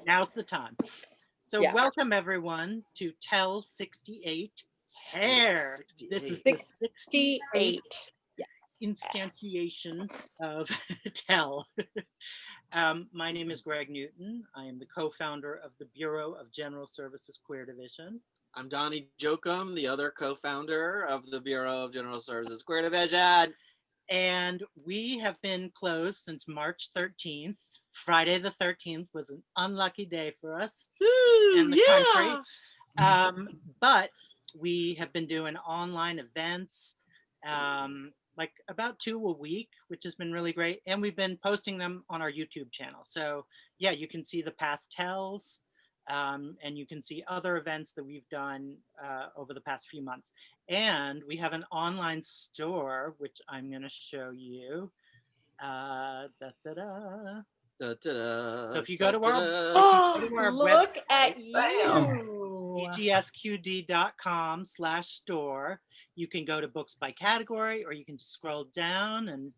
Now's the time. So welcome everyone to Tell 68 Hair. This is the 68 instantiation of Tell. My name is Greg Newton. I am the co-founder of the Bureau of General Services Queer Division. I'm Donnie Jokum, the other co-founder of the Bureau of General Services Queer Division. And we have been closed since March 13th. Friday the 13th was an unlucky day for us in the country. But we have been doing online events, like about 2 a week, which has been really great. And we've been posting them on our YouTube channel. So yeah, you can see the past tells, and you can see other events that we've done over the past few months. And we have an online store, which I'm going to show you. So if you go to our look website, at you, bgsqd.com/store, you can go to books by category, or you can just scroll down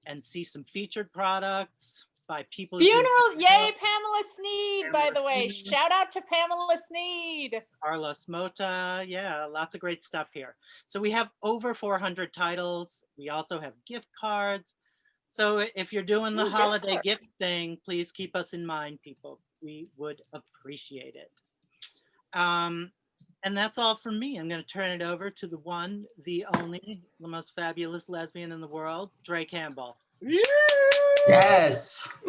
and see some featured products by people. Funeral, yay, Pamela Sneed, by the way. Shout out to Pamela Sneed. Carlos Mota, yeah, lots of great stuff here. So we have over 400 titles. We also have gift cards. So if you're doing the holiday gift thing, please keep us in mind, people. We would appreciate it. And that's all from me. I'm going to turn it over to the one, the only, the most fabulous lesbian in the world, Drae Campbell. Yes.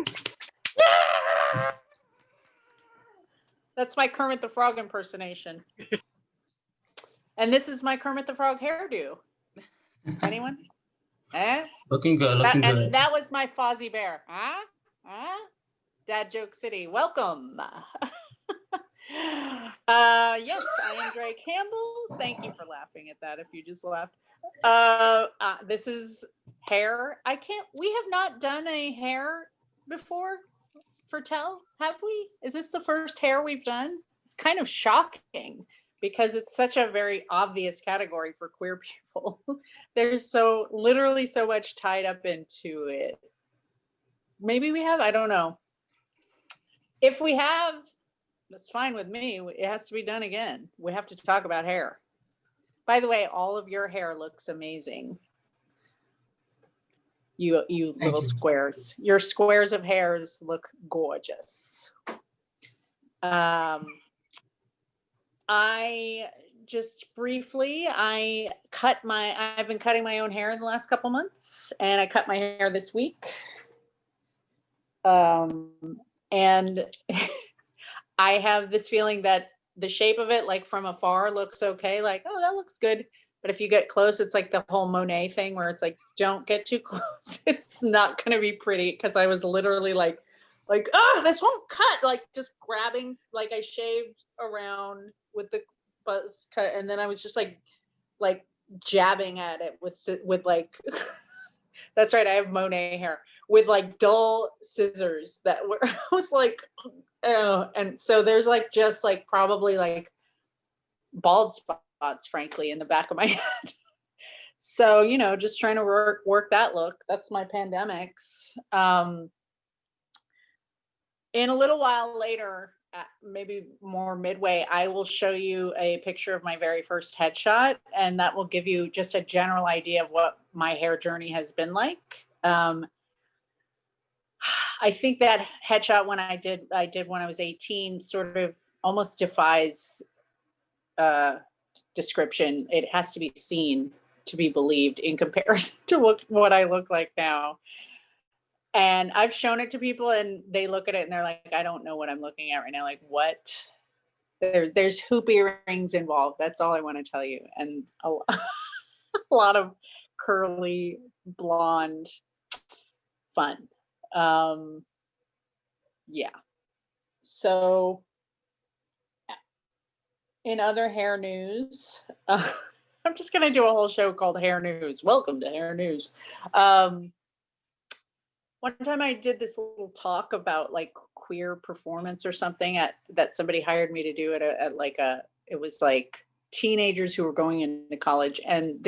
That's my Kermit the Frog impersonation. And this is my Kermit the Frog hairdo. Anyone? Looking good, looking good. And that was my Fozzie Bear. Dad Joke City. Welcome. Yes, I am Drae Campbell. Thank you for laughing at that if you just laughed. This is hair. We have not done a hair before for Tell, have we? Is this the first hair we've done? It's kind of shocking because it's such a very obvious category for queer people. There's literally so much tied up into it. Maybe we have, I don't know. If we have, that's fine with me. It has to be done again. We have to talk about hair. By the way, all of your hair looks amazing. You little squares. Your squares of hairs look gorgeous. I just briefly, I've been cutting my own hair in the last couple months, and I cut my hair this week. And I have this feeling that the shape of it, like from afar, looks okay. Like, oh, that looks good. But if you get close, it's like the whole Monet thing where it's like, don't get too close. It's not going to be pretty. Because I was literally like, oh, this won't cut. Like just grabbing, like I shaved around with the buzz cut. And then I was just like jabbing at it with like, that's right. I have Monet hair with like dull scissors that were, I was like, oh. And so there's like, just like probably like bald spots, frankly, in the back of my head. So, just trying to work that look. That's my pandemics. In a little while later, maybe more midway, I will show you a picture of my very first headshot, and that will give you just a general idea of what my hair journey has been like. I think that headshot when I did when I was 18 sort of almost defies description. It has to be seen to be believed in comparison to what I look like now. And I've shown it to people and they look at it and they're like, I don't know what I'm looking at right now. Like, what? There's hoop earrings involved. That's all I want to tell you. And a lot of curly blonde fun. Yeah. So in other hair news, I'm just going to do a whole show called Hair News. Welcome to Hair News. One time I did this little talk about like queer performance or something that somebody hired me to do it it was like teenagers who were going into college, and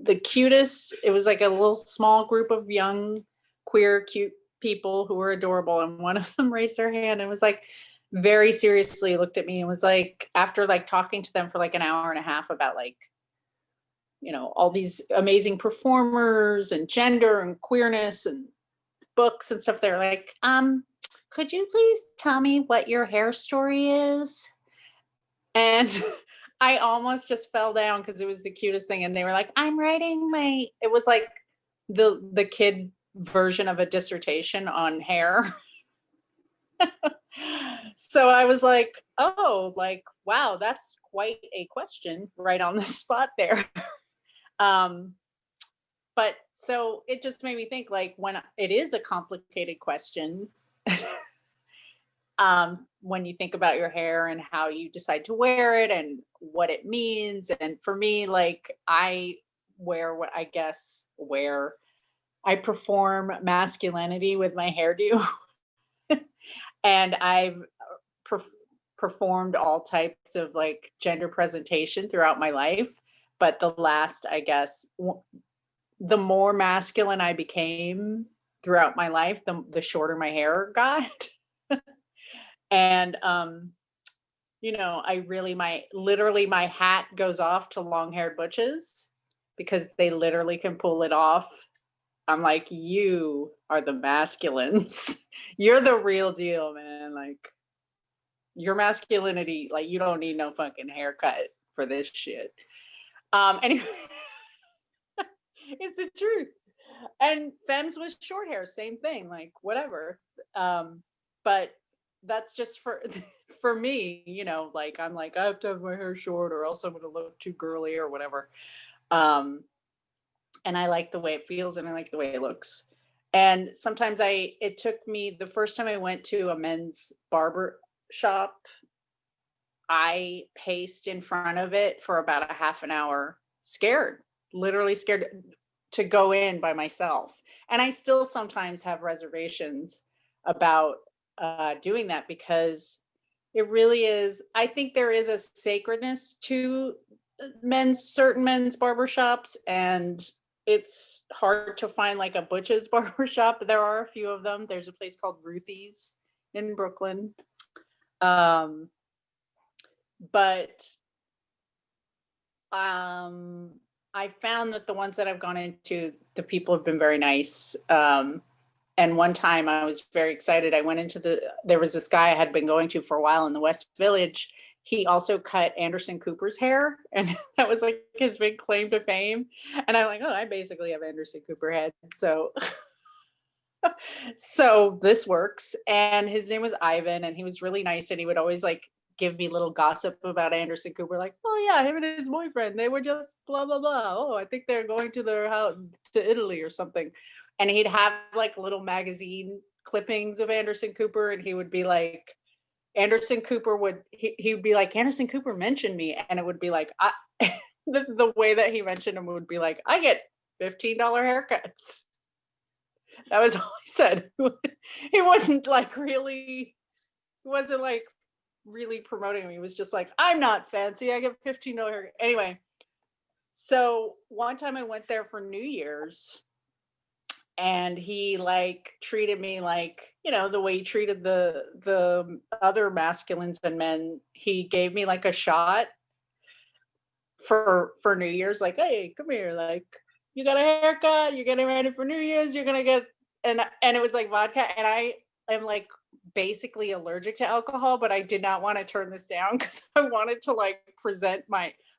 the cutest, it was like a little small group of young queer cute people who were adorable, and one of them raised their hand and was like, very seriously looked at me and was like, after like talking to them for like an hour and a half about like, you know, all these amazing performers and gender and queerness and books and stuff, they're like, could you please tell me what your hair story is? And I almost just fell down because it was the cutest thing. And they were like, I'm writing my, it was like the kid version of a dissertation on hair. So I was like, oh, like, wow, that's quite a question right on the spot there. But so it just made me think, like, when it is a complicated question, when you think about your hair and how you decide to wear it and what it means. And for me, like, I wear what I guess I perform masculinity with my hairdo. And I've performed all types of like gender presentation throughout my life. But the last, I guess, the more masculine I became throughout my life, the shorter my hair got. And, you know, I really, literally my hat goes off to long-haired butches because they literally can pull it off. I'm like, you are the masculines. You're the real deal, man. Like, your masculinity, like, you don't need no fucking haircut for this shit. Anyway, it's the truth. And femmes with short hair, same thing, like, whatever. But that's just for me, you know, like, I'm like, I have to have my hair short or else I'm gonna look too girly or whatever. And I like the way it feels and I like the way it looks. And sometimes it took me, the first time I went to a men's barber shop, I paced in front of it for about a half an hour, scared, literally scared to go in by myself. And I still sometimes have reservations about doing that because it really is, I think there is a sacredness to certain men's barbershops, and it's hard to find like a butch's barbershop. There are a few of them. There's a place called Ruthie's in Brooklyn. But I found that the ones that I've gone into, the people have been very nice. And one time I was very excited. I went into there was this guy I had been going to for a while in the West Village. He also cut Anderson Cooper's hair, and that was like his big claim to fame. And I'm like, oh, I basically have Anderson Cooper head. So, so this works. And his name was Ivan, and he was really nice. And he would always like give me little gossip about Anderson Cooper, like, oh yeah, him and his boyfriend, they were just blah, blah, blah. Oh, I think they're going to their house to Italy or something. And he'd have like little magazine clippings of Anderson Cooper, and he would be like, Anderson Cooper he'd be like, Anderson Cooper mentioned me, and it would be like, the way that he mentioned him would be like, I get $15 haircuts. That was all he said. He wasn't like really, he wasn't like really promoting me. He was just like, I'm not fancy, I get $15 haircut. Anyway, so one time I went there for New Year's, and he like treated me like, you know, the way he treated the other masculines and men. He gave me like a shot for New Year's, like, hey, come here, like, you got a haircut, you're getting ready for New Year's, you're gonna get, and it was like vodka. And I am like basically allergic to alcohol, but I did not want to turn this down because I wanted to like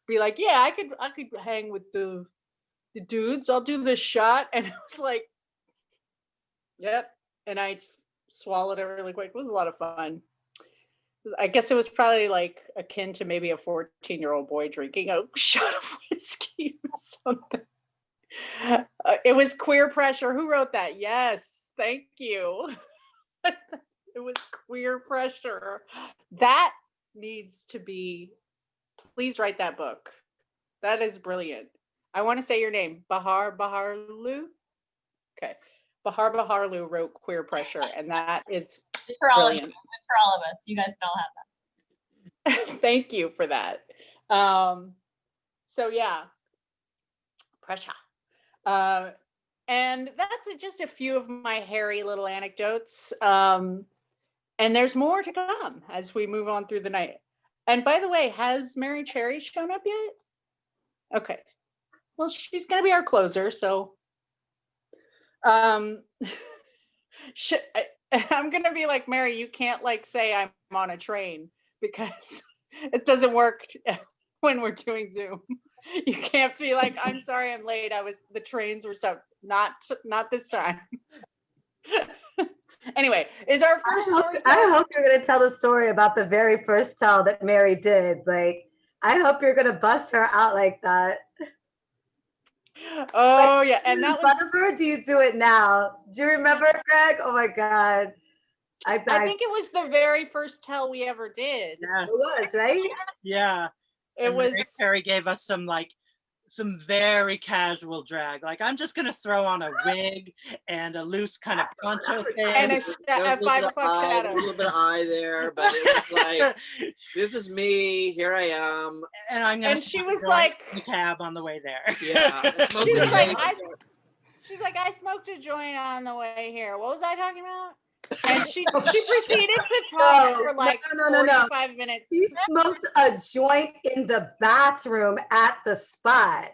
be like, yeah, I could hang with the dudes, I'll do this shot. And it was like, yep. And I just swallowed it really quick. It was a lot of fun. I guess it was probably like akin to maybe a 14-year-old boy drinking a shot of whiskey or something. It was Queer Pressure. Who wrote that? Yes, thank you. It was Queer Pressure. That needs to be, please write that book. That is brilliant. I want to say your name, Bahar Baharlu. Okay. Bahar Baharlu wrote Queer Pressure, and that is it's for all brilliant. of you. It's for all of us. You guys can all have that. Thank you for that. So yeah, pressure. And that's just a few of my hairy little anecdotes. And there's more to come as we move on through the night. And by the way, has Mary Cherry shown up yet? Okay. Well, she's going to be our closer. So I'm going to be like, Mary, you can't like say I'm on a train because it doesn't work when we're doing Zoom. You can't be like, I'm sorry I'm late. The trains were so not this time. Anyway, is our first story. I hope you're going to tell the story about the very first tell that Mary did. Like, I hope you're going to bust her out like that. Oh, yeah. And that was. Or do you do it now? Do you remember, Greg? Oh, my God. I think it was the very first tell we ever did. Yes. It was, right? Yeah. It was. Mary gave us some very casual drag. Like, I'm just going to throw on a wig and a loose kind of poncho thing. And a 5 o'clock shadow. A little bit of eye there, but it was like, this is me. Here I am. And I'm going to she was like, the cab on the way there. Yeah. She was like, she's like, I smoked a joint on the way here. What was I talking about? And she proceeded to talk for like 45 minutes. She smoked a joint in the bathroom at the spot.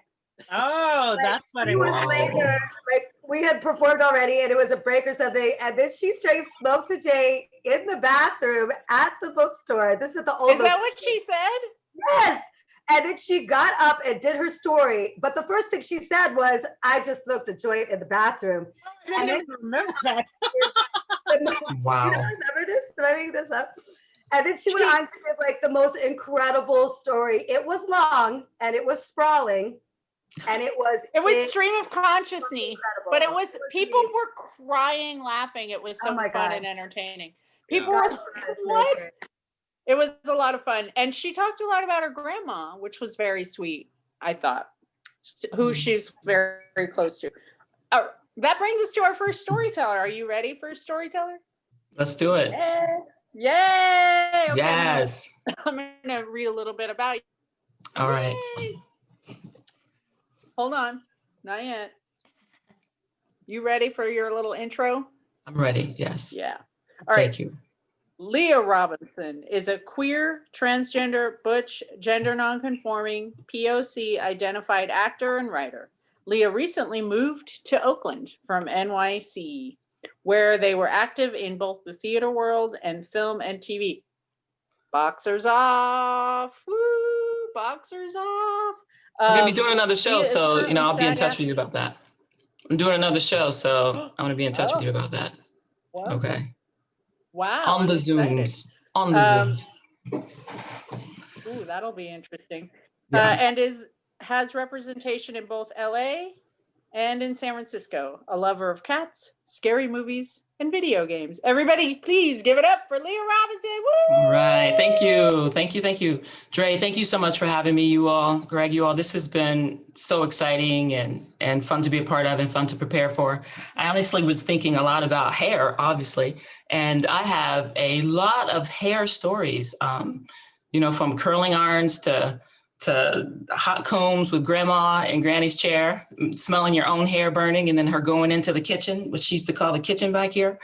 Oh, like, that's what it was. Later, like we had performed already and it was a break or something. And then she straight smoked a J in the bathroom at the bookstore. This is the old. Is that what she said? Yes. And then she got up and did her story. But the first thing she said was, I just smoked a joint in the bathroom. I didn't remember that. Wow. You don't remember this? Did I make this up? And then she went on to give like the most incredible story. It was long and it was sprawling. And it was stream of consciousness. But it was people were crying, laughing. It was so fun and entertaining. People were like, what? It was a lot of fun. And she talked a lot about her grandma, which was very sweet, I thought, who she's very, very close to. That brings us to our first storyteller. Are you ready for a storyteller? Let's do it. Yay! Okay, yes. I'm going to read a little bit about you. All right. Hold on. Not yet. You ready for your little intro? I'm ready. Yes. Yeah. All right. Thank you. Leah Robinson is a queer, transgender, butch, gender nonconforming, POC identified actor and writer. Leah recently moved to Oakland from NYC, where they were active in both the theater world and film and TV. Boxers off. Woo, boxers off. I'm going to be doing another show, so, I'll be in touch with you about that. I'm doing another show, so I'm going to be in touch with you about that. What? Okay. Wow. On the Zooms. On the Zooms. Ooh, that'll be interesting. Yeah. And has representation in both LA and in San Francisco. A lover of cats, scary movies, and video games. Everybody, please give it up for Leah Robinson. Woo! All right. Thank you. Thank you. Thank you. Drae, thank you so much for having me, you all. Greg, you all. This has been so exciting and fun to be a part of and fun to prepare for. I honestly was thinking a lot about hair, obviously, and I have a lot of hair stories, from curling irons to hot combs with grandma in granny's chair, smelling your own hair burning, and then her going into the kitchen, which she used to call the kitchen back here,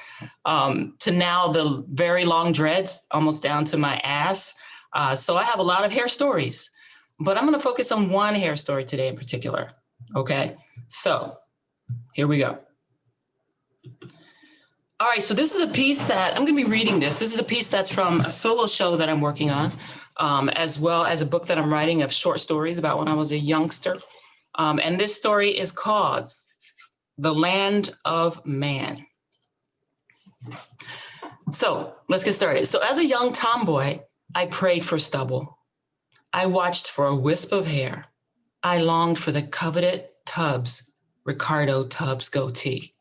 to now the very long dreads, almost down to my ass. So I have a lot of hair stories, but I'm gonna focus on one hair story today in particular, okay? So here we go. All right, so this is a piece that, I'm gonna be reading this. This is a piece that's from a solo show that I'm working on. As well as a book that I'm writing of short stories about when I was a youngster. And this story is called The Land of Man. So let's get started. So as a young tomboy, I prayed for stubble. I watched for a wisp of hair. I longed for the coveted Ricardo Tubbs goatee.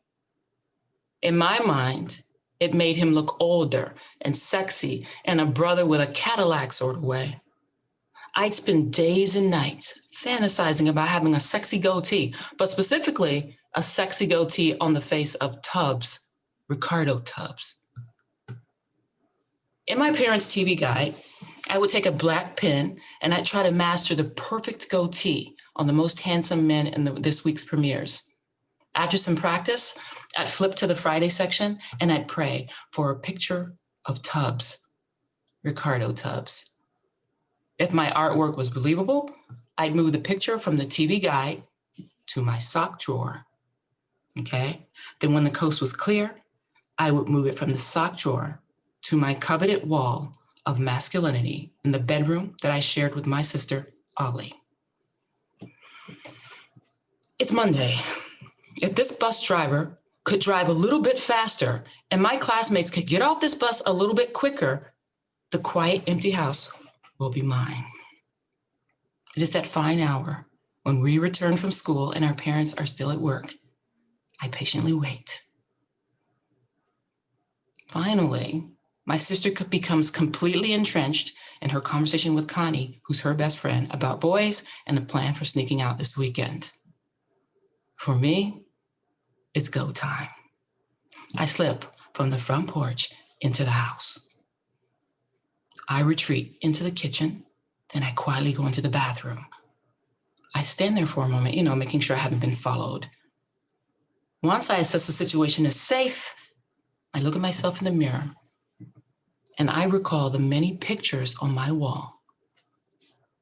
In my mind, it made him look older and sexy and a brother with a Cadillac sort of way. I'd spend days and nights fantasizing about having a sexy goatee, but specifically a sexy goatee on the face of Tubbs, Ricardo Tubbs. In my parents' TV guide, I would take a black pen and I'd try to master the perfect goatee on the most handsome men in this week's premieres. After some practice, I'd flip to the Friday section and I'd pray for a picture of Tubbs, Ricardo Tubbs. If my artwork was believable, I'd move the picture from the TV guide to my sock drawer, okay? Then when the coast was clear, I would move it from the sock drawer to my coveted wall of masculinity in the bedroom that I shared with my sister, Ollie. It's Monday. If this bus driver could drive a little bit faster and my classmates could get off this bus a little bit quicker, the quiet, empty house will be mine. It is that fine hour when we return from school and our parents are still at work. I patiently wait. Finally, my sister becomes completely entrenched in her conversation with Connie, who's her best friend, about boys and the plan for sneaking out this weekend. For me, it's go time. I slip from the front porch into the house. I retreat into the kitchen, then I quietly go into the bathroom. I stand there for a moment, making sure I haven't been followed. Once I assess the situation is safe, I look at myself in the mirror and I recall the many pictures on my wall.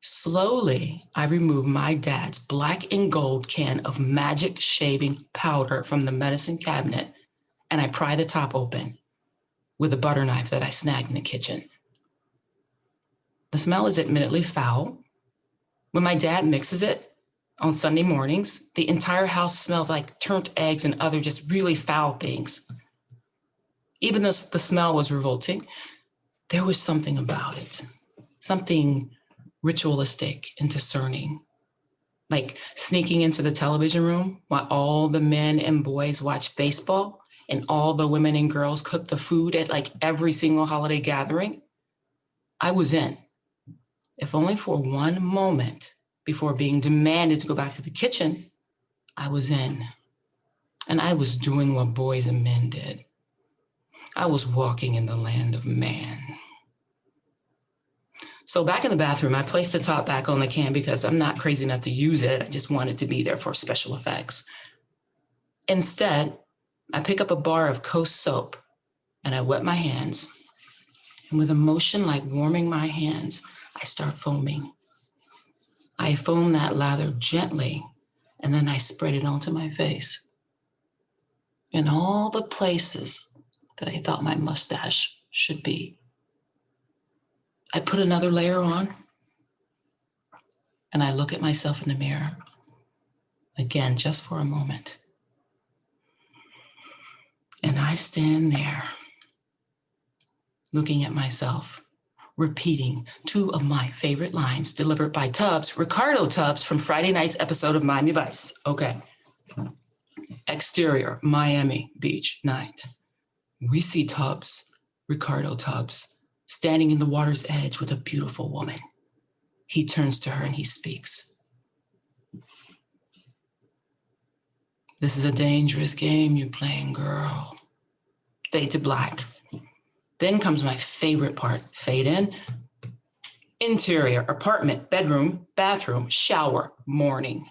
Slowly, I remove my dad's black and gold can of magic shaving powder from the medicine cabinet and I pry the top open with a butter knife that I snagged in the kitchen. The smell is admittedly foul. When my dad mixes it on Sunday mornings, the entire house smells like turned eggs and other just really foul things. Even though the smell was revolting, there was something about it, something ritualistic and discerning, like sneaking into the television room while all the men and boys watch baseball and all the women and girls cook the food at like every single holiday gathering. I was in, if only for one moment before being demanded to go back to the kitchen. I was in, and I was doing what boys and men did. I was walking in the land of man. So back in the bathroom, I placed the top back on the can because I'm not crazy enough to use it. I just want it to be there for special effects. Instead, I pick up a bar of Coast soap and I wet my hands. And with a motion like warming my hands, I start foaming. I foam that lather gently, and then I spread it onto my face. In all the places that I thought my mustache should be. I put another layer on, and I look at myself in the mirror, again, just for a moment. And I stand there, looking at myself, repeating two of my favorite lines delivered by Tubbs, Ricardo Tubbs, from Friday night's episode of Miami Vice. Okay. Exterior, Miami Beach night. We see Tubbs, Ricardo Tubbs, standing in the water's edge with a beautiful woman. He turns to her and he speaks. This is a dangerous game you're playing, girl. Fade to black. Then comes my favorite part, fade in. Interior, apartment, bedroom, bathroom, shower, morning.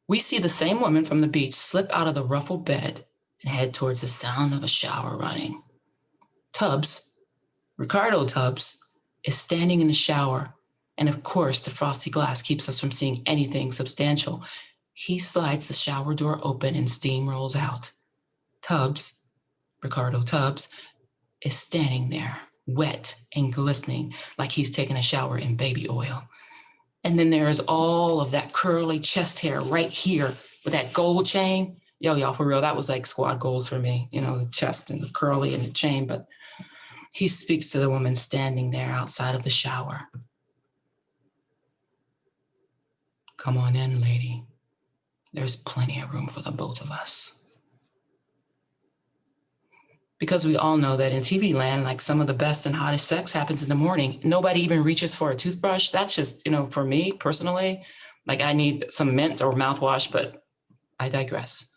We see the same woman from the beach slip out of the ruffled bed and head towards the sound of a shower running. Tubbs, Ricardo Tubbs, is standing in the shower, and of course the frosty glass keeps us from seeing anything substantial. He slides the shower door open and steam rolls out. Tubbs, Ricardo Tubbs, is standing there, wet and glistening like he's taken a shower in baby oil. And then there is all of that curly chest hair right here with that gold chain. Yo, y'all, for real, that was like squad goals for me, the chest and the curly and the chain. But he speaks to the woman standing there outside of the shower. Come on in, lady. There's plenty of room for the both of us. Because we all know that in TV land, like some of the best and hottest sex happens in the morning. Nobody even reaches for a toothbrush. That's just, for me personally, like I need some mint or mouthwash, but I digress.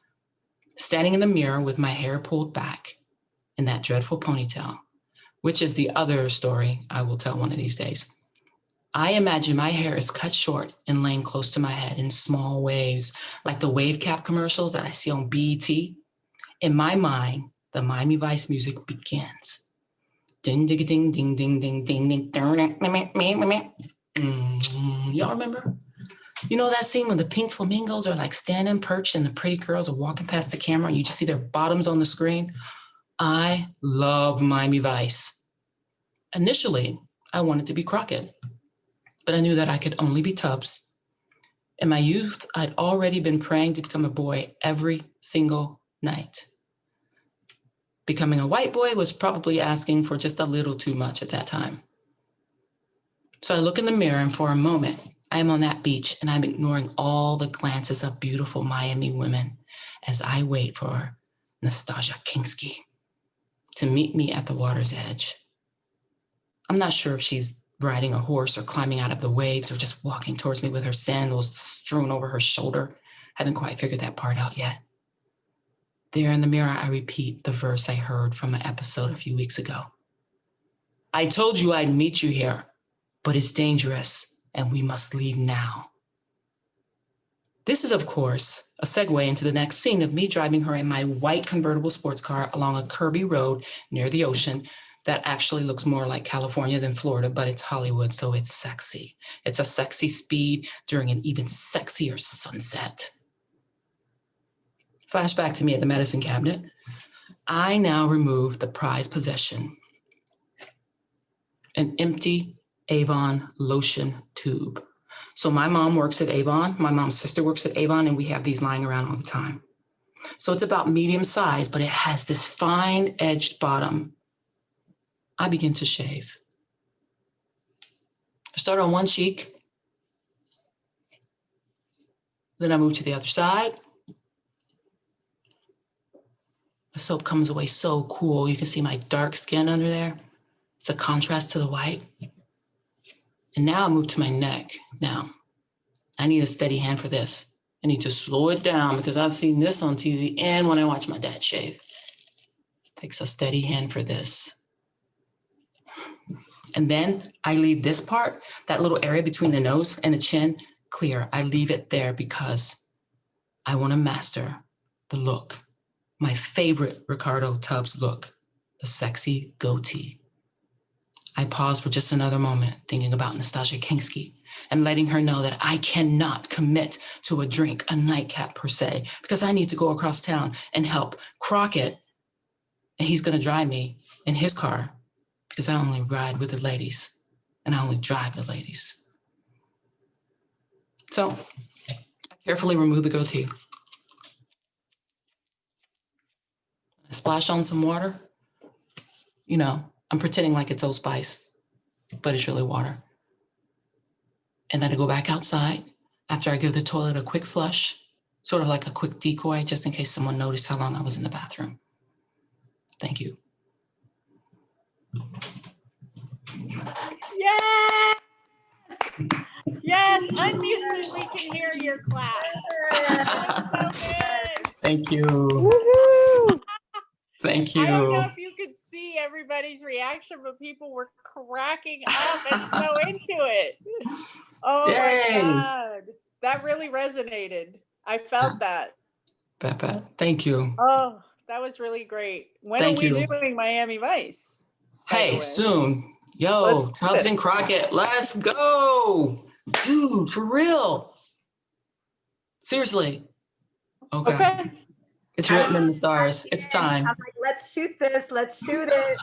Standing in the mirror with my hair pulled back in that dreadful ponytail, which is the other story I will tell one of these days. I imagine my hair is cut short and laying close to my head in small waves, like the wave cap commercials that I see on BET. In my mind, the Miami Vice music begins. Ding, ding, ding, ding, ding, ding, ding, ding. Y'all remember? You know that scene when the pink flamingos are like standing perched and the pretty girls are walking past the camera and you just see their bottoms on the screen? I love Miami Vice. Initially, I wanted to be Crockett, but I knew that I could only be Tubbs. In my youth, I'd already been praying to become a boy every single night. Becoming a white boy was probably asking for just a little too much at that time. So I look in the mirror and for a moment, I am on that beach and I'm ignoring all the glances of beautiful Miami women as I wait for Nastasia Kinski to meet me at the water's edge. I'm not sure if she's riding a horse or climbing out of the waves or just walking towards me with her sandals strewn over her shoulder. Haven't quite figured that part out yet. There in the mirror, I repeat the verse I heard from an episode a few weeks ago. I told you I'd meet you here, but it's dangerous and we must leave now. This is, of course, a segue into the next scene of me driving her in my white convertible sports car along a curvy road near the ocean that actually looks more like California than Florida, but it's Hollywood, so it's sexy. It's a sexy speed during an even sexier sunset. Flashback to me at the medicine cabinet. I now remove the prized possession, an empty Avon lotion tube. So my mom works at Avon, my mom's sister works at Avon, and we have these lying around all the time. So it's about medium size, but it has this fine edged bottom. I begin to shave. I start on one cheek, then I move to the other side. The soap comes away so cool. You can see my dark skin under there. It's a contrast to the white. And now I move to my neck. Now, I need a steady hand for this. I need to slow it down because I've seen this on TV and when I watch my dad shave. Takes a steady hand for this. And then I leave this part, that little area between the nose and the chin, clear. I leave it there because I want to master the look. My favorite Ricardo Tubbs look, the sexy goatee. I pause for just another moment, thinking about Nastasia Kinski and letting her know that I cannot commit to a drink, a nightcap per se, because I need to go across town and help Crockett, and he's gonna drive me in his car because I only ride with the ladies and I only drive the ladies. So I carefully remove the goatee. I splash on some water. You know, I'm pretending like it's Old Spice, but it's really water. And then I go back outside after I give the toilet a quick flush, sort of like a quick decoy, just in case someone noticed how long I was in the bathroom. Thank you. Yes! Yes, unmute so we can hear your class. That was so good. Thank you. Woohoo! Thank I don't know you. if you could see everybody's reaction, but people were cracking up and so into it. Oh Yay. my God. That really resonated. I felt that. Thank you. Oh, that was really great. When Thank are we you. doing Miami Vice? by the Hey, way? soon. Yo, Let's do Tubbs and this. Crockett, let's go. Dude, for real. Seriously. Okay. Okay. It's written in the stars. It's time. I'm like, let's shoot this. Let's shoot it.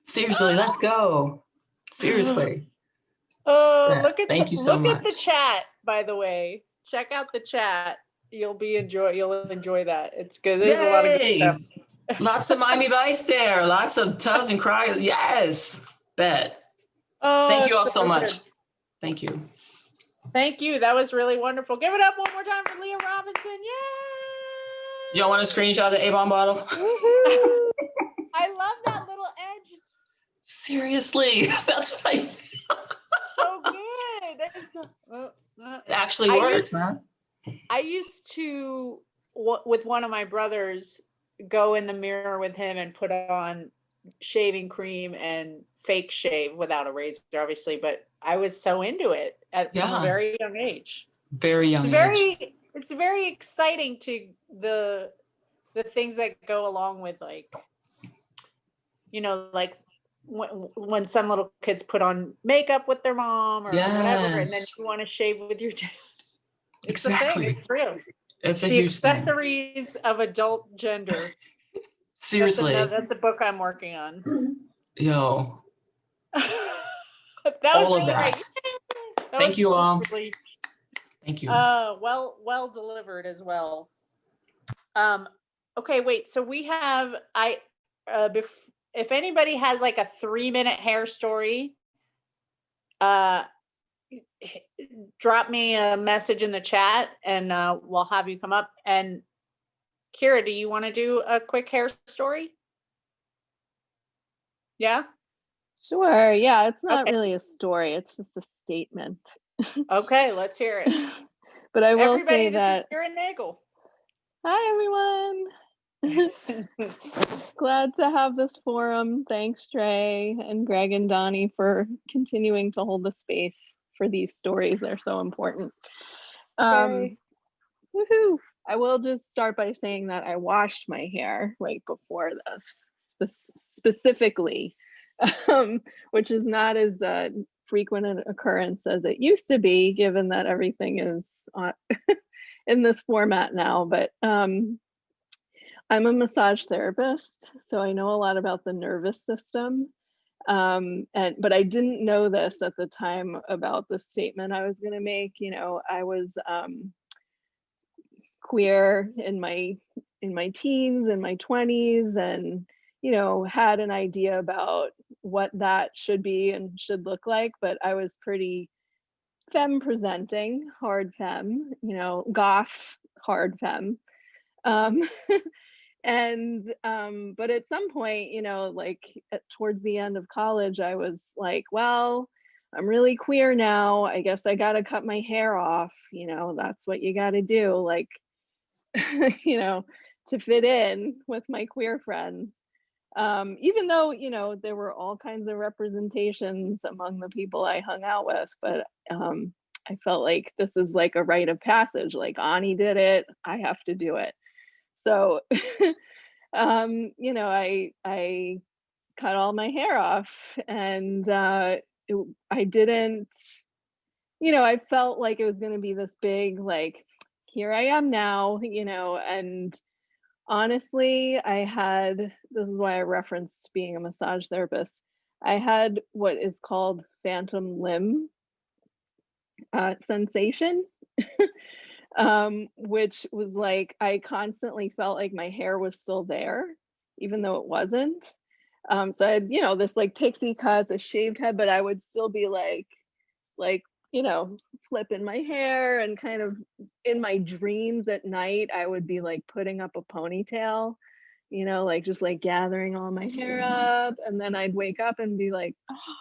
Seriously, let's go. Seriously. Oh, Yeah, look at thank the, you so look at the much. chat, by the way. Check out the chat. You'll enjoy that. It's good. There's a lot of good Yay. stuff. Lots of Miami Vice there. Lots of Tubbs and Crockett. Yes. Bet. Oh, Thank you all it's so much. good. Thank you. Thank you. That was really wonderful. Give it up one more time for Leah Robinson. Yay! Y'all want to screenshot the Avon bottle? Woohoo! I love that little edge. Seriously, that's what So good. it actually works, man. I used to, with one of my brothers, go in the mirror with him and put on shaving cream and fake shave without a razor, obviously, but I was so into it from a very young age. Very young age. It's very exciting to the things that go along with, like, you know, like when some little kids put on makeup with their mom or whatever, and then you want to shave with your dad. It's Exactly. a thing. It's real. It's a The huge thing. accessories of adult gender. Seriously. That's a book I'm working on. Yo. That was all of really that. great. Thank you all. Really, thank you. well delivered as well. Okay, wait. So we have if anybody has like a 3-minute hair story, drop me a message in the chat and we'll have you come up. And Kira, do you want to do a quick hair story? Yeah. Sure. Yeah, it's not really a story. It's just a statement. Okay, let's hear it. But I will Everybody, say this that. is Kira Nagel. Hi, everyone. Glad to have this forum. Thanks, Drae and Greg and Donnie, for continuing to hold the space for these stories. They're so important. Woohoo! I will just start by saying that I washed my hair right before this, specifically, which is not as frequent an occurrence as it used to be, given that everything is in this format now. But I'm a massage therapist, so I know a lot about the nervous system. But I didn't know this at the time about the statement I was going to make. You know, I was queer in my teens and my 20s, and you know, had an idea about what that should be and should look like, but I was pretty femme presenting, hard femme, you know, goth hard femme. But at some point, you know, like towards the end of college, I was like, well, I'm really queer now. I guess I got to cut my hair off. You know, that's what you got to do. Like, you know, to fit in with my queer friends. Even though, you know, there were all kinds of representations among the people I hung out with, but I felt like this is like a rite of passage. Like Ani did it, I have to do it. So, you know, I cut all my hair off, and I didn't, you know, I felt like it was going to be this big, like, here I am now, you know, and honestly, this is why I referenced being a massage therapist. I had what is called phantom limb sensation, which was like, I constantly felt like my hair was still there, even though it wasn't. So I had, you know, this like pixie cuts, a shaved head, but I would still be like, you know, flipping my hair, and kind of in my dreams at night, I would be like putting up a ponytail, you know, like just like gathering all my hair up. And then I'd wake up and be like, oh,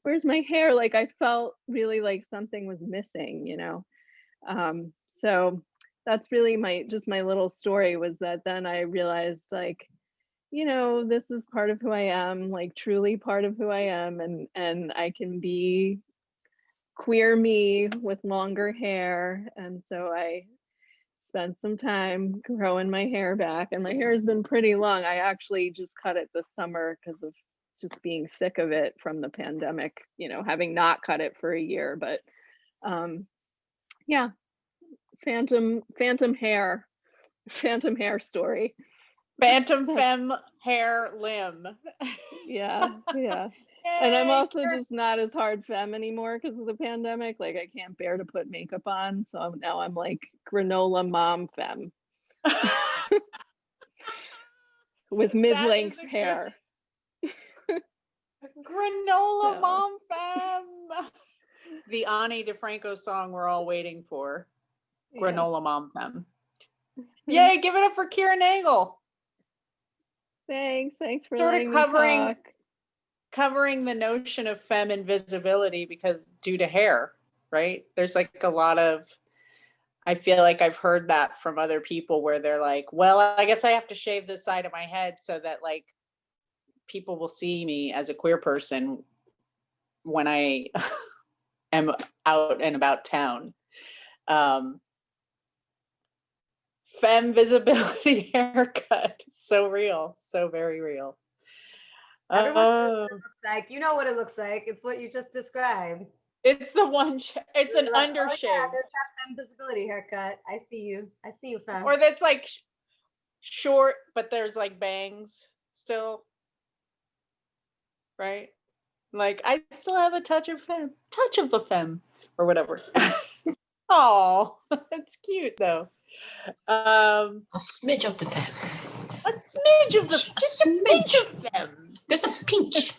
where's my hair? Like I felt really like something was missing, you know? So that's really my little story, was that then I realized, like, you know, this is part of who I am, like truly part of who I am. And I can be queer me with longer hair. And so I spent some time growing my hair back, and my hair has been pretty long. I actually just cut it this summer because of just being sick of it from the pandemic, you know, having not cut it for a year. But yeah, phantom hair story. Phantom femme hair limb. Yeah. And I'm also just not as hard femme anymore because of the pandemic. Like I can't bear to put makeup on, so now I'm like granola mom femme with mid-length hair. Granola mom femme. The Ani DeFranco song we're all waiting for. Granola mom femme. Yay, give it up for Kira Nagel. Thanks for sort letting of me talk. covering the notion of femme invisibility, because due to hair, right? There's like a lot of, I feel like I've heard that from other people where they're like, well, I guess I have to shave the side of my head so that like people will see me as a queer person when I am out and about town. Femme visibility haircut. So real. So very real. Everyone knows what it looks like. You know what it looks like. It's what you just described. It's the one, it's an You're like, undershave. Oh, yeah, there's that femme visibility haircut. I see you. I see you, femme. Or that's like short, but there's like bangs still. Right? Like I still have a touch of the femme, or whatever. Oh, it's cute though. A smidge of the femme. A smidge of the, just a pinch of femme. There's a pinch.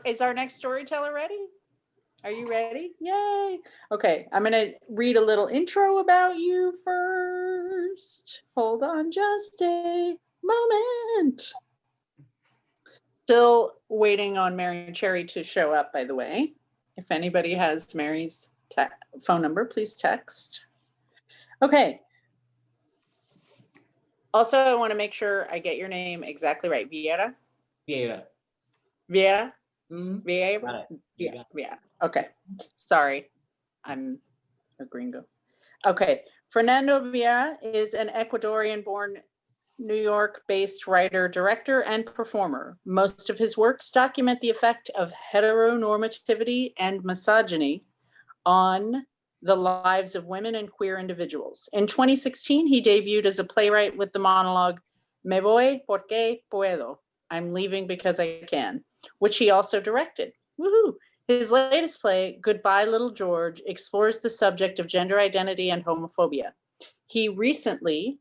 Is our next storyteller ready? Are you ready? Yay. Okay, I'm gonna read a little intro about you first. Hold on just a moment. Still waiting on Mary Cherry to show up, by the way. If anybody has Mary's phone number, please text. Okay. Also, I want to make sure I get your name exactly right. Vieira? Vieira. Vieira? Mm-hmm. Vieira? Yeah. Okay. Sorry. I'm a gringo. Okay. Fernando Vieira is an Ecuadorian-born New York-based writer, director, and performer. Most of his works document the effect of heteronormativity and misogyny on the lives of women and queer individuals. In 2016, he debuted as a playwright with the monologue, Me voy porque puedo. I'm leaving because I can, which he also directed. Woohoo! His latest play, Goodbye Little George, explores the subject of gender identity and homophobia. He recently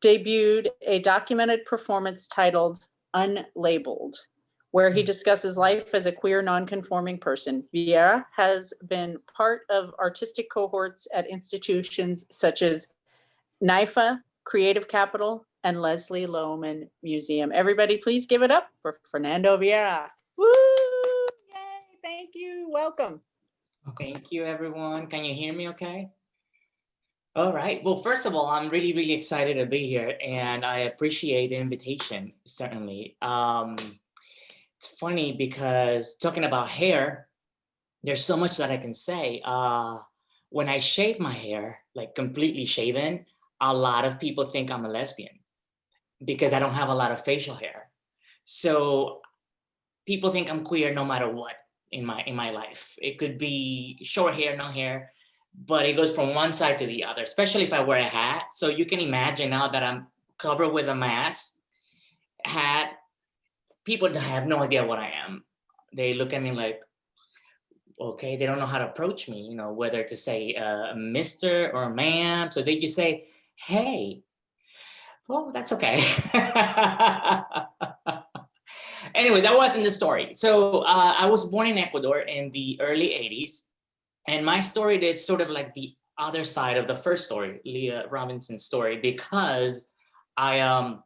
debuted a documented performance titled Unlabeled, where he discusses life as a queer non-conforming person. Vieira has been part of artistic cohorts at institutions such as NYFA, Creative Capital, and Leslie-Lohman Museum. Everybody, please give it up for Fernando Vieira. Woo! Yay! Thank you. Welcome. Thank you, everyone. Can you hear me okay? All right. Well, first of all, I'm really, really excited to be here, and I appreciate the invitation, certainly. It's funny because talking about hair, there's so much that I can say. When I shave my hair, like completely shaven, a lot of people think I'm a lesbian because I don't have a lot of facial hair. So people think I'm queer no matter what in my life. It could be short hair, no hair, but it goes from one side to the other, especially if I wear a hat. So you can imagine now that I'm covered with a mask, hat, people have no idea what I am. They look at me like, okay, they don't know how to approach me, you know, whether to say Mr. or ma'am. So they just say, hey, well, that's okay. Anyway, that wasn't the story. So I was born in Ecuador in the early 80s. And my story is sort of like the other side of the first story, Leah Robinson's story, because I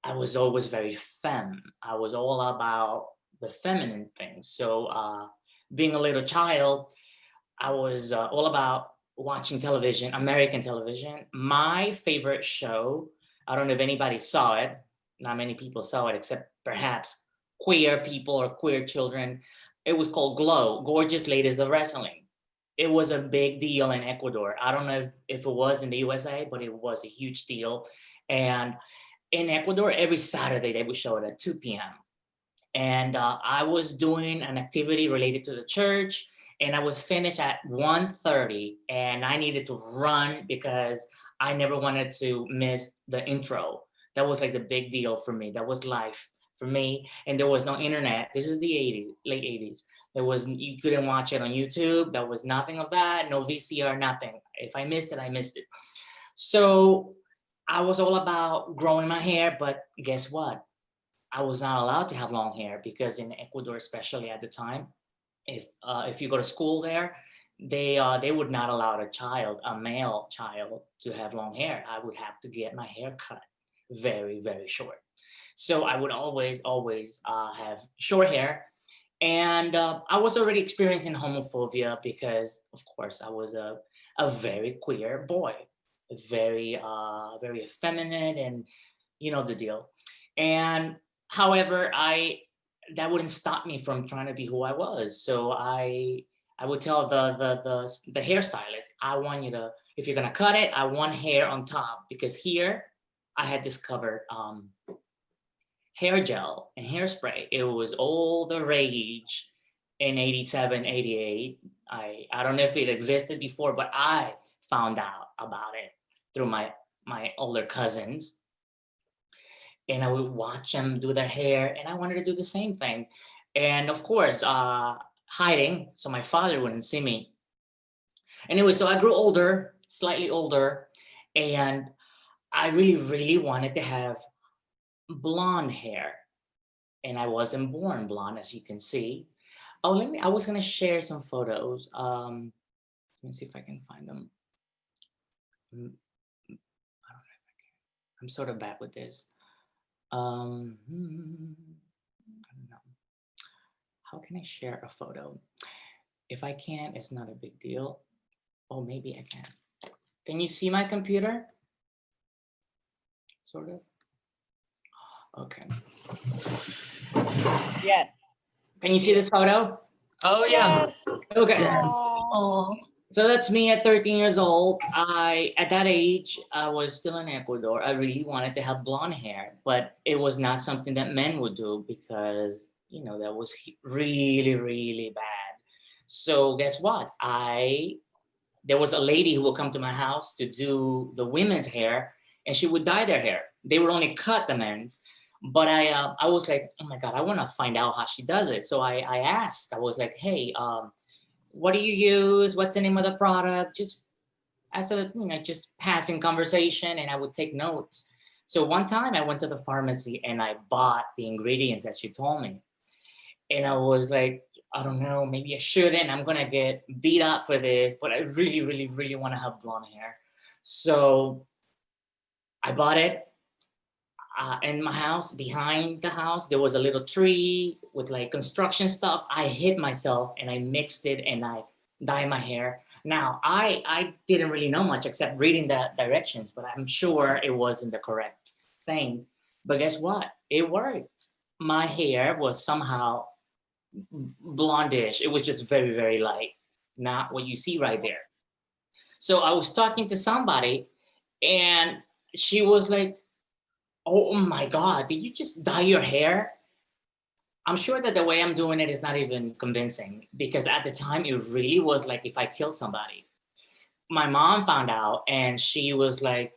was always very femme. I was all about the feminine things. So being a little child, I was all about watching television, American television. My favorite show, I don't know if anybody saw it. Not many people saw it, except perhaps queer people or queer children. It was called Glow, Gorgeous Ladies of Wrestling. It was a big deal in Ecuador. I don't know if it was in the USA, but it was a huge deal. And in Ecuador, every Saturday they would show it at 2 p.m. And I was doing an activity related to the church, and I would finish at 1:30, and I needed to run because I never wanted to miss the intro. That was like the big deal for me. That was life for me. And there was no internet. This is the 80s, late 80s. You couldn't watch it on YouTube. There was nothing of that, no VCR, nothing. If I missed it, I missed it. So I was all about growing my hair, but guess what? I was not allowed to have long hair because in Ecuador, especially at the time, if you go to school there, they would not allow a male child, to have long hair. I would have to get my hair cut very, very short. So I would always have short hair. And I was already experiencing homophobia because, of course, I was a very queer boy, very, very effeminate, and you know the deal. And however, that wouldn't stop me from trying to be who I was. So I would tell the hairstylist, I want you to, if you're gonna cut it, I want hair on top, because here I had discovered hair gel and hairspray. It was all the rage in 87, 88. I don't know if it existed before, but I found out about it through my older cousins. And I would watch them do their hair, and I wanted to do the same thing. And of course, hiding, so my father wouldn't see me. Anyway, so I grew older, slightly older, and I really, really wanted to have blonde hair. And I wasn't born blonde, as you can see. Oh, I was gonna share some photos. Let me see if I can find them. I don't know if I can. I'm sort of bad with this. I don't know. How can I share a photo? If I can, it's not a big deal. Oh, maybe I can. Can you see my computer? Sort of. Okay. Yes. Can you see the photo? Oh, yeah. Yes. Okay. Yes. Aw. So that's me at 13 years old. At that age, I was still in Ecuador. I really wanted to have blonde hair, but it was not something that men would do, because, you know, that was really, really bad. So guess what? There was a lady who would come to my house to do the women's hair, and she would dye their hair. They would only cut the men's. But I was like, oh my God, I want to find out how she does it. So I asked, I was like, hey, what do you use? What's the name of the product? Just as a, you know, just passing conversation, and I would take notes. So one time I went to the pharmacy and I bought the ingredients that she told me. And I was like, I don't know, maybe I shouldn't. I'm gonna get beat up for this, but I really, really, really want to have blonde hair. So I bought it. In my house, behind the house, there was a little tree with like construction stuff. I hid myself and I mixed it and I dyed my hair. Now, I didn't really know much except reading the directions, but I'm sure it wasn't the correct thing. But guess what? It worked. My hair was somehow blondish. It was just very, very light, not what you see right there. So I was talking to somebody and she was like, oh my God, did you just dye your hair? I'm sure that the way I'm doing it is not even convincing, because at the time it really was like if I killed somebody. My mom found out and she was like,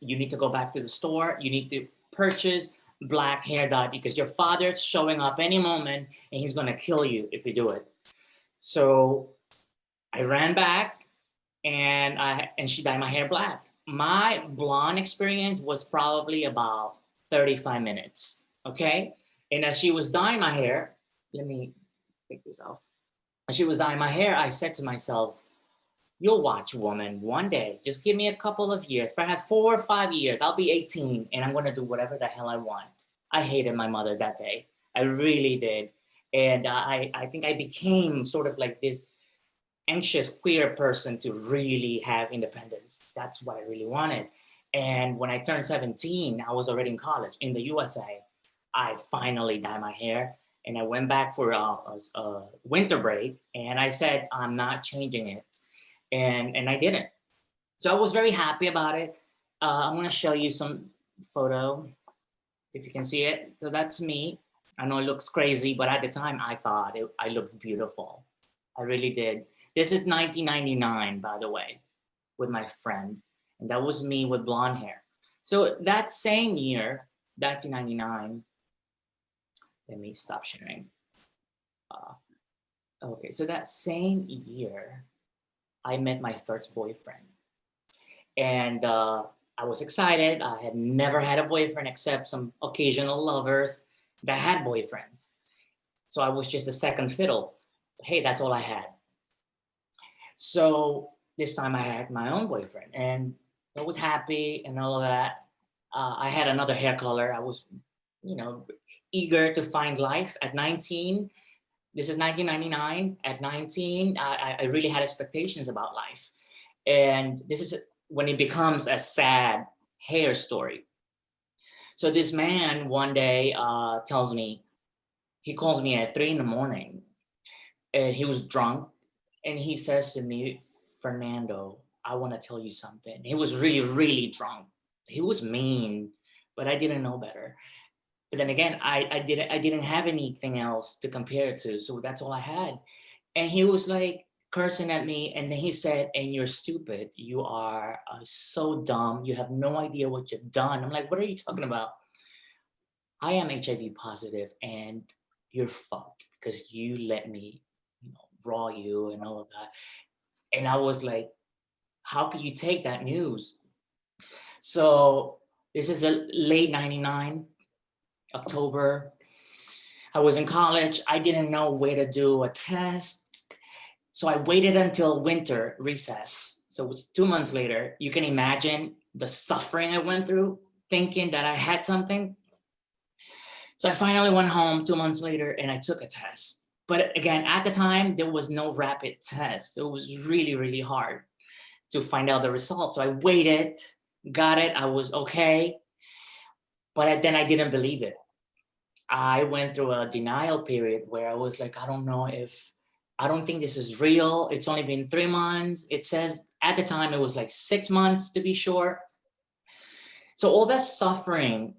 you need to go back to the store. You need to purchase black hair dye because your father's showing up any moment and he's gonna kill you if you do it. So I ran back and she dyed my hair black. My blonde experience was probably about 35 minutes, okay? And as she was dyeing my hair, let me take this off. As she was dyeing my hair, I said to myself, you'll watch, woman, one day, just give me a couple of years, perhaps 4 or 5 years, I'll be 18 and I'm gonna do whatever the hell I want. I hated my mother that day. I really did. And I think I became sort of like this anxious queer person to really have independence. That's what I really wanted. And when I turned 17, I was already in college in the USA. I finally dyed my hair and I went back for a winter break and I said, I'm not changing it. And I didn't. So I was very happy about it. I'm gonna show you some photo, if you can see it. So that's me. I know it looks crazy, but at the time I thought I looked beautiful. I really did. This is 1999, by the way, with my friend. And that was me with blonde hair. So that same year, 1999, let me stop sharing. Okay, so that same year, I met my first boyfriend. And I was excited. I had never had a boyfriend except some occasional lovers that had boyfriends. So I was just a second fiddle. Hey, that's all I had. So this time I had my own boyfriend and I was happy and all of that. I had another hair color. I was, you know, eager to find life at 19. This is 1999. At 19, I really had expectations about life. And this is when it becomes a sad hair story. So this man one day tells me, he calls me at 3 a.m, and he was drunk, and he says to me, Fernando, I want to tell you something. He was really, really drunk. He was mean, but I didn't know better. But then again, I didn't have anything else to compare it to, so that's all I had. And he was like cursing at me, and then he said, and you're stupid. You are so dumb. You have no idea what you've done. I'm like, what are you talking about? I am HIV positive, and you're fucked because you let me, raw you and all of that. And I was like, how can you take that news? So this is a late 99, October. I was in college. I didn't know where to do a test. So I waited until winter recess. So it was 2 months later. You can imagine the suffering I went through thinking that I had something. So I finally went home 2 months later and I took a test. But again, at the time, there was no rapid test. It was really, really hard to find out the results. So I waited, got it, I was okay. But then I didn't believe it. I went through a denial period where I was like, I don't think this is real. It's only been 3 months. It says at the time it was like 6 months to be sure. So all that suffering,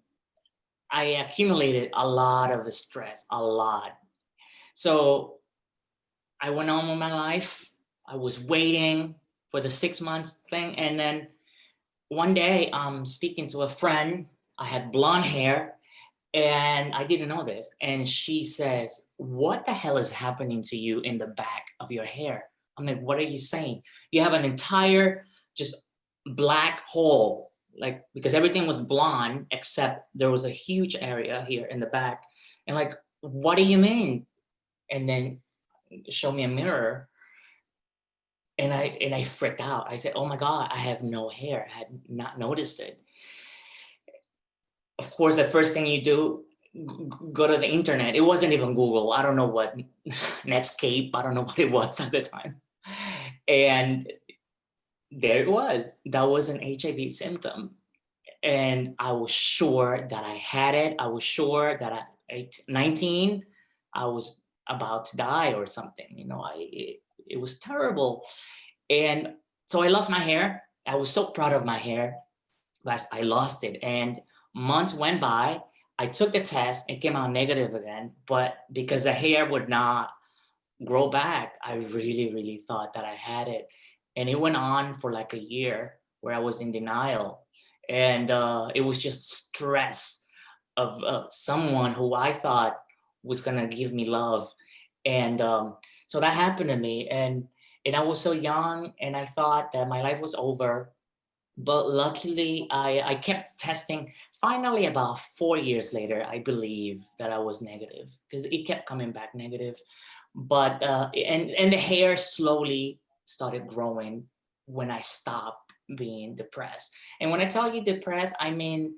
I accumulated a lot of stress, a lot. So I went on with my life. I was waiting for the 6 months thing. And then one day I'm speaking to a friend. I had blonde hair and I didn't know this. And she says, what the hell is happening to you in the back of your hair? I'm like, what are you saying? You have an entire just black hole, like, because everything was blonde except there was a huge area here in the back. And like, what do you mean? And then show me a mirror. And I freaked out. I said, oh my God, I have no hair. I had not noticed it. Of course, the first thing you do, go to the internet. It wasn't even Google. I don't know what, Netscape. I don't know what it was at the time. And there it was. That was an HIV symptom. And I was sure that I had it. I was sure that at 19, I was about to die or something. It was terrible. And so I lost my hair. I was so proud of my hair, but I lost it. And months went by. I took the test. It came out negative again. But because the hair would not grow back, I really, really thought that I had it. And it went on for like a year where I was in denial. And it was just stress of someone who I thought was gonna give me love. And so that happened to me. And I was so young and I thought that my life was over. But luckily, I kept testing. Finally, about 4 years later, I believe that I was negative because it kept coming back negative. But, and the hair slowly started growing when I stopped being depressed. And when I tell you depressed, I mean,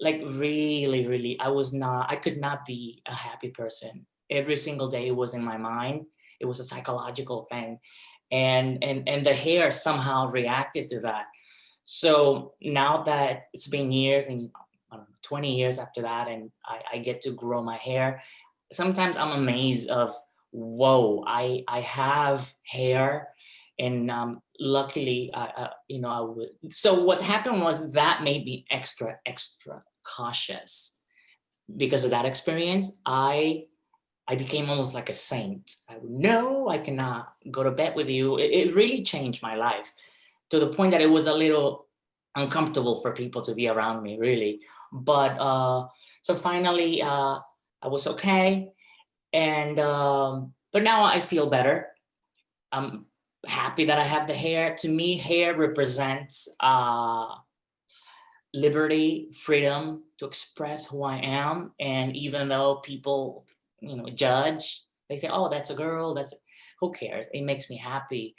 like really, really, I could not be a happy person. Every single day it was in my mind. It was a psychological thing. And the hair somehow reacted to that. So now that it's been years and I don't know, 20 years after that, and I get to grow my hair, sometimes I'm amazed of, whoa, I have hair. And luckily, I would. So what happened was that made me extra cautious. Because of that experience, I became almost like a saint. I would, no, I cannot go to bed with you. It really changed my life to the point that it was a little uncomfortable for people to be around me, really. But so finally, I was okay. And but now I feel better. I'm happy that I have the hair. To me, hair represents liberty, freedom to express who I am. And even though people, judge, they say, oh, that's a girl, who cares? It makes me happy.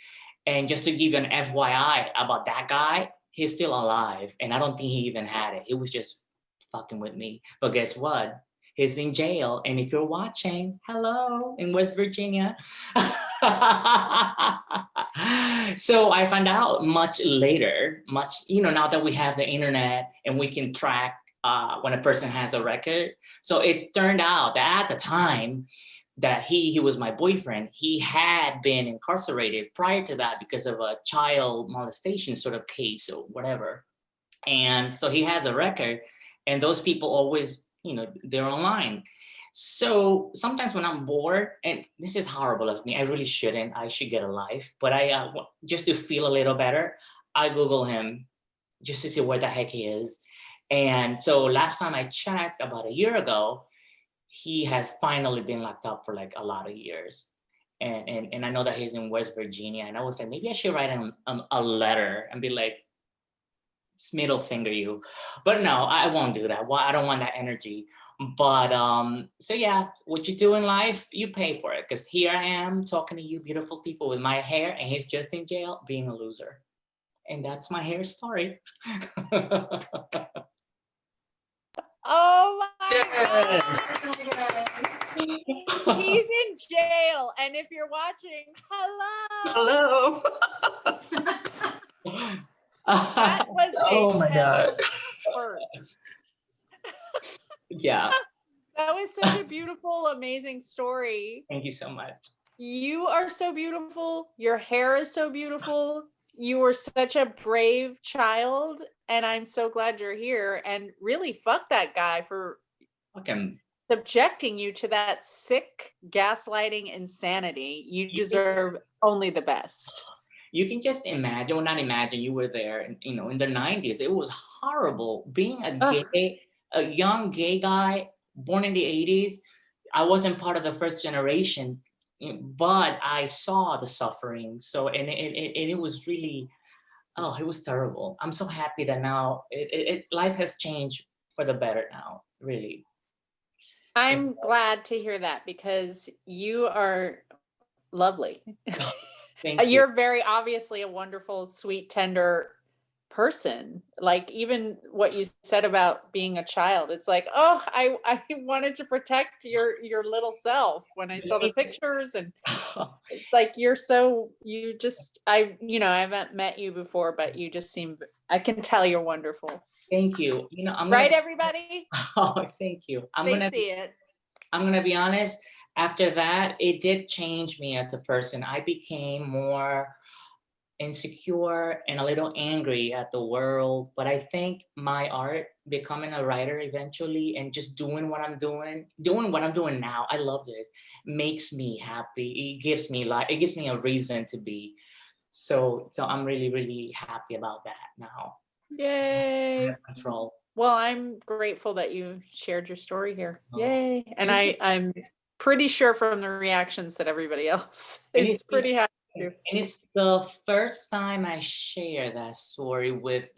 And just to give you an FYI about that guy, he's still alive. And I don't think he even had it. He was just fucking with me. But guess what? he's in jail. And if you're watching, hello, in West Virginia. So I found out much later, now that we have the internet and we can track when a person has a record. So it turned out that at the time that he was my boyfriend, he had been incarcerated prior to that because of a child molestation sort of case or whatever. And so he has a record, and those people always, they're online. So sometimes when I'm bored, and this is horrible of me, I really shouldn't, I should get a life, but I just to feel a little better, I Google him just to see where the heck he is. And so last time I checked, about a year ago, he had finally been locked up for like a lot of years. And I know that he's in West Virginia, and I was like, maybe I should write him a letter and be like, middle finger you. But no, I won't do that. I don't want that energy. But so yeah, what you do in life, you pay for it. Because here I am talking to you beautiful people with my hair, and he's just in jail being a loser. And that's my hair story. Oh my Yes. God. He's in jail. And if you're watching, hello. That was Oh my God. first. Yeah. That was such a beautiful, amazing story. Thank you so much. You are so beautiful. Your hair is so beautiful. You were such a brave child, and I'm so glad you're here. And really, fuck that guy for subjecting you to that sick, gaslighting insanity. You deserve only the best. You can just imagine, well, not imagine, you were there, in the 90s. It was horrible being a young gay guy born in the 80s. I wasn't part of the first generation, but I saw the suffering. So, and it was really, it was terrible. I'm so happy that now life has changed for the better now, really. I'm glad to hear that, because you are lovely. Thank you. You're very obviously a wonderful, sweet, tender person. Like, even what you said about being a child, it's like, oh, I wanted to protect your little self when I saw the pictures. And it's like, I haven't met you before, but you just seem, I can tell you're wonderful. Thank you. Right, everybody? Oh, thank you. They see it. I'm going to be honest. After that, it did change me as a person. I became more insecure and a little angry at the world. But I think my art, becoming a writer eventually, and just doing what I'm doing now, I love this, makes me happy. It gives me life. It gives me a reason to be. So I'm really, really happy about that now. Yay. Control. Well, I'm grateful that you shared your story here. Yay. And I'm pretty sure from the reactions that everybody else is pretty happy too. And it's the first time I share that story with,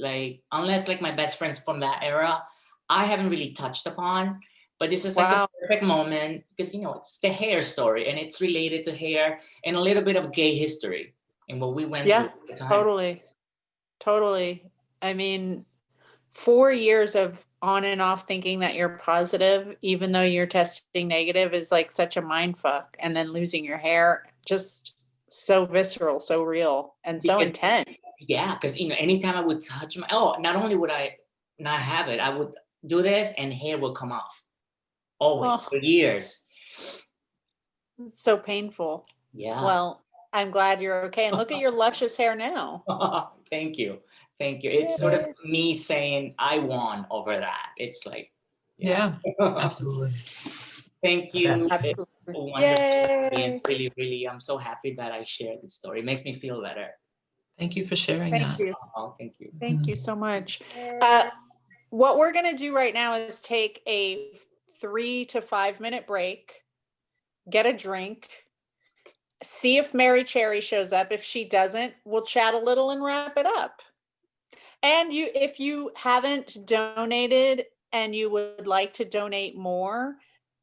unless my best friends from that era, I haven't really touched upon. But this is the perfect moment, because it's the hair story, and it's related to hair and a little bit of gay history and what we went through at the time. Totally. I mean, 4 years of on and off thinking that you're positive, even though you're testing negative, is like such a mind fuck. And then losing your hair, just so visceral, so real, and so intense. Yeah, because anytime I would touch not only would I not have it, I would do this and hair would come off. Always, for years. It's so painful. Yeah. Well, I'm glad you're okay. And look at your luscious hair now. Thank you. It's sort of me saying I won over that. It's like, yeah, absolutely. Thank you. Absolutely. Wonderful. And really, really, I'm so happy that I shared this story. It makes me feel better. Thank you for sharing that. You. Oh, thank you. Thank you so much. What we're going to do right now is take a 3 to 5 minute break, get a drink, see if Mary Cherry shows up. If she doesn't, we'll chat a little and wrap it up. And if you haven't donated and you would like to donate more,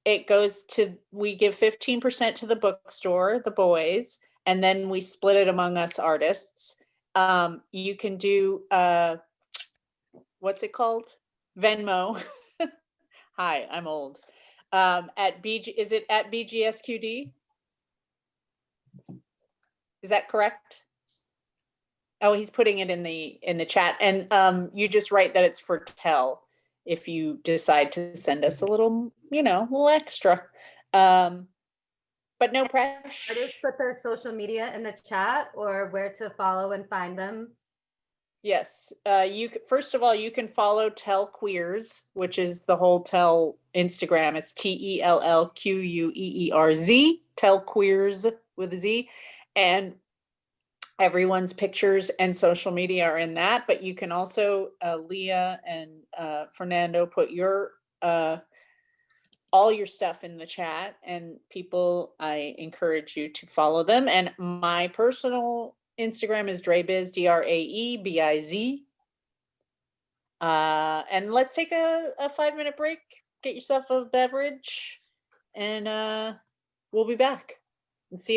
we give 15% to the bookstore, the boys, and then we split it among us artists. You can do, what's it called? Venmo. Hi, I'm old. At BG, is it at BGSQD? Is that correct? Oh, he's putting it in the chat, and you just write that it's for Tell if you decide to send us a little, a little extra. But no pressure. Artists put their social media in the chat or where to follow and find them. Yes, first of all, you can follow Tell Queers, which is the whole Tell Instagram. It's TELLQUEERZ, Tell Queers with a Z, and everyone's pictures and social media are in that. But you can also, Leah and Fernando, put your all your stuff in the chat, and people, I encourage you to follow them. And my personal Instagram is Draebiz, DRAEBIZ. And let's take a 5-minute break, get yourself a beverage, and we'll be back and see if